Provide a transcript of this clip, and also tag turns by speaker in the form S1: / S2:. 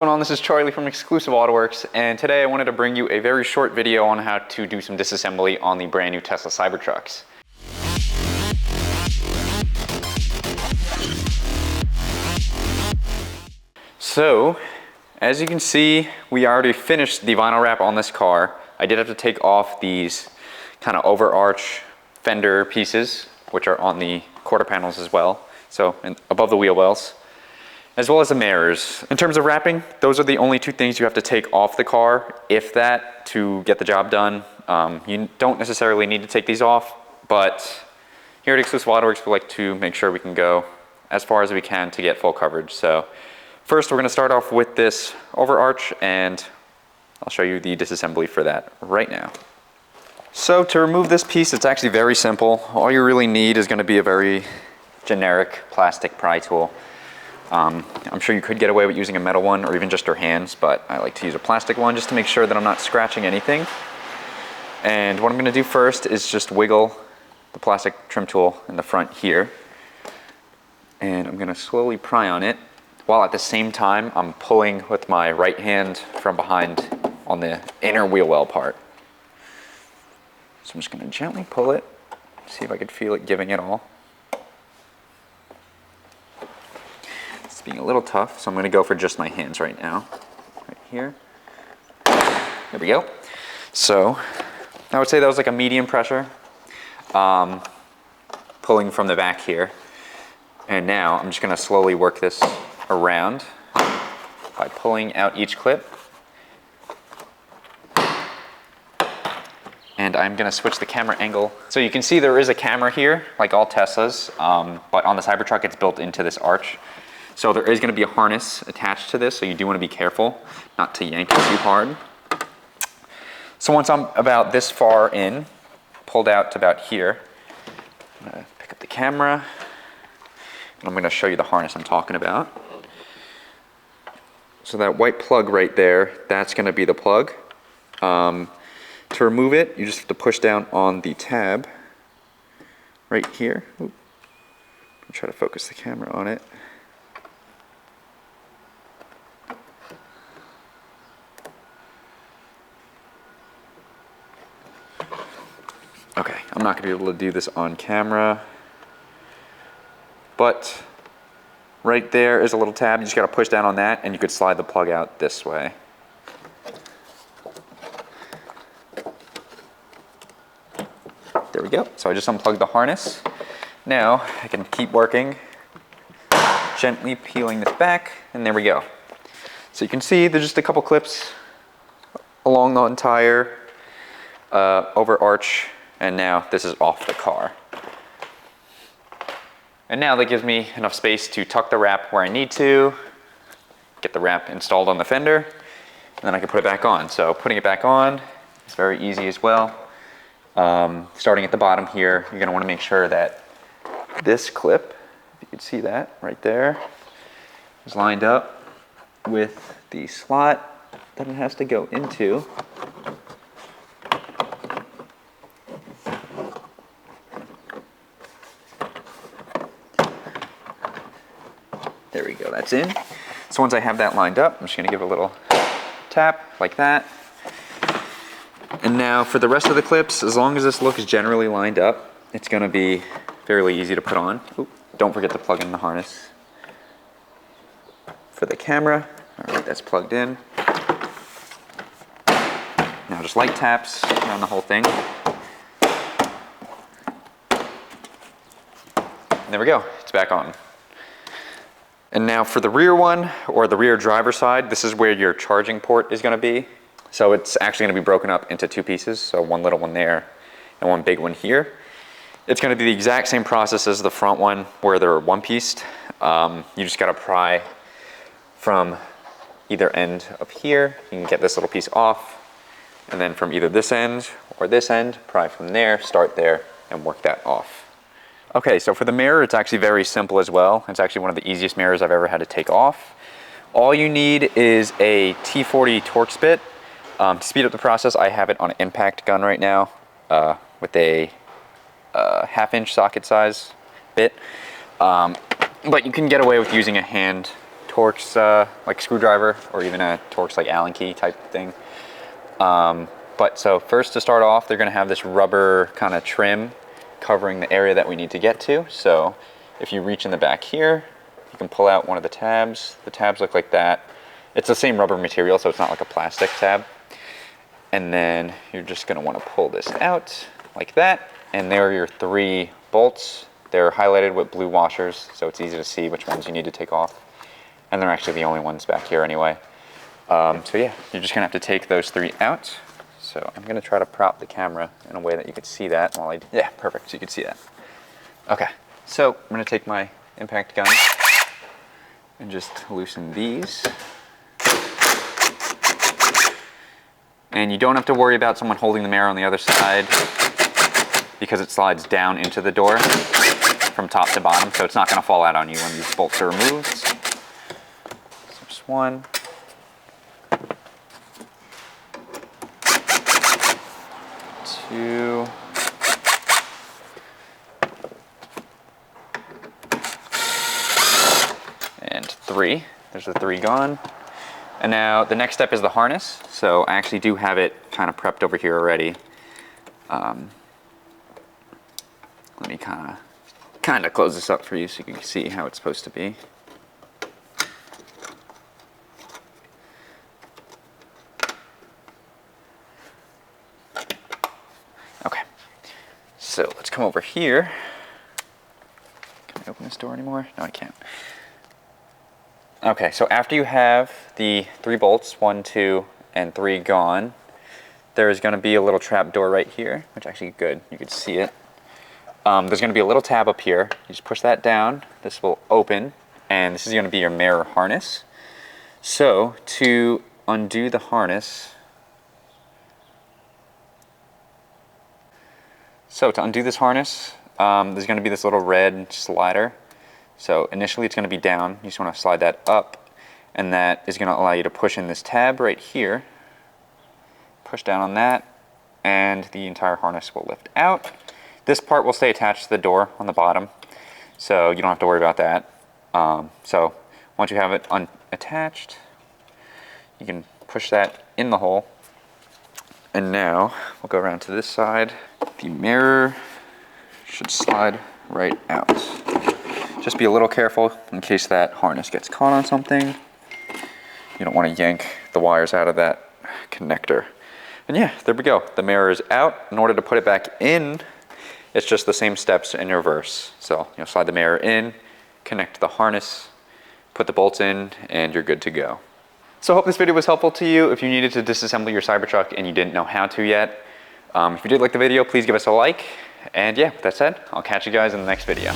S1: What's going on? This is Charlie from Xclusive Autoworks, and today I wanted to bring you a very short video on how to do some disassembly on the brand new Tesla Cybertrucks. So, as you can see, we already finished the vinyl wrap on this car. I did have to take off these kind of overarch fender pieces, which are on the quarter panels as well, so above the wheel wells, as well as the mirrors. In terms of wrapping, those are the only two things you have to take off the car, if that, to get the job done. You don't necessarily need to take these off, but here at Xclusive Autoworks, we like to make sure we can go as far as we can to get full coverage. So first, we're going to start off with this overarch, and I'll show you the disassembly for that right now. So to remove this piece, it's actually very simple. All you really need is going to be a very generic plastic pry tool. I'm sure you could get away with using a metal one or even just your hands, but I like to use a plastic one just to make sure that I'm not scratching anything. And what I'm going to do first is just wiggle the plastic trim tool in the front here. And I'm going to slowly pry on it, while at the same time I'm pulling with my right hand from behind on the inner wheel well part. So I'm just going to gently pull it, see if I could feel it giving it all. It's being a little tough, so I'm going to go for just my hands right now. Right here. There we go. So I would say that was like a medium pressure, pulling from the back here. And now I'm just going to slowly work this around by pulling out each clip. And I'm going to switch the camera angle. So you can see there is a camera here, like all Teslas, but on the Cybertruck it's built into this arch. So there is going to be a harness attached to this, so you do want to be careful not to yank it too hard. So once I'm about this far in, pulled out to about here, I'm going to pick up the camera, and I'm going to show you the harness I'm talking about. So that white plug right there, that's going to be the plug. To remove it, you just have to push down on the tab right here. Oop. I'll try to focus the camera on it. Okay, I'm not going to be able to do this on camera, but right there is a little tab. You just got to push down on that, and you could slide the plug out this way. There we go. So I just unplugged the harness. Now I can keep working, gently peeling this back, and there we go. So you can see there's just a couple clips along the entire overarch, and now this is off the car. And now that gives me enough space to tuck the wrap where I need to, get the wrap installed on the fender, and then I can put it back on. So putting it back on is very easy as well. Starting at the bottom here, you're going to want to make sure that this clip, if you can see that right there, is lined up with the slot that it has to go into. There we go, that's in. So once I have that lined up, I'm just going to give it a little tap like that. And now for the rest of the clips, as long as this look is generally lined up, it's going to be fairly easy to put on. Oop, don't forget to plug in the harness. For the camera, all right, that's plugged in. Now just light taps around the whole thing. And there we go, it's back on. And now for the rear one, or the rear driver side, this is where your charging port is going to be. So it's actually going to be broken up into two pieces, so one little one there and one big one here. It's going to be the exact same process as the front one, where they're one-pieced. You just got to pry from either end of here. You can get this little piece off, and then from either this end or this end, pry from there, start there, and work that off. Okay, so for the mirror, it's actually very simple as well. It's actually one of the easiest mirrors I've ever had to take off. All you need is a T40 Torx bit. To speed up the process, I have it on an impact gun right now with a 1/2-inch socket size bit. But you can get away with using a hand Torx like screwdriver, or even a Torx like Allen key type thing. But so first, to start off, they're gonna have this rubber kind of trim covering the area that we need to get to. So if you reach in the back here, you can pull out one of the tabs. The tabs look like that. It's the same rubber material, so it's not like a plastic tab. And then you're just gonna wanna pull this out like that. And there are your 3 bolts. They're highlighted with blue washers, so it's easy to see which ones you need to take off. And they're actually the only ones back here anyway. So yeah, you're just gonna have to take those 3 out. So I'm gonna try to prop the camera in a way that you could see that while yeah, perfect, so you can see that. Okay, so I'm gonna take my impact gun and just loosen these. And you don't have to worry about someone holding the mirror on the other side because it slides down into the door from top to bottom, so it's not gonna fall out on you when these bolts are removed. So just 1. 2. And 3. There's the 3 gone. And now the next step is the harness. So I actually do have it kind of prepped over here already. Let me kind of close this up for you so you can see how it's supposed to be. Okay, so let's come over here. Can I open this door anymore? No, I can't. Okay, so after you have the 3 bolts, 1, 2, and 3 gone, there's going to be a little trap door right here, which actually good, you can see it. There's going to be a little tab up here. You just push that down, this will open, and this is going to be your mirror harness. So to undo the harness, there's going to be this little red slider. So initially it's going to be down. You just want to slide that up, and that is going to allow you to push in this tab right here. Push down on that, and the entire harness will lift out. This part will stay attached to the door on the bottom, so you don't have to worry about that. So once you have it unattached, you can push that in the hole. And now we'll go around to this side. The mirror should slide right out. Just be a little careful in case that harness gets caught on something. You don't want to yank the wires out of that connector. And yeah, there we go. The mirror is out. In order to put it back in, it's just the same steps in reverse. So you'll slide the mirror in, connect the harness, put the bolts in, and you're good to go. So I hope this video was helpful to you if you needed to disassemble your Cybertruck and you didn't know how to yet. If you did like the video, please give us a like. And yeah, with that said, I'll catch you guys in the next video.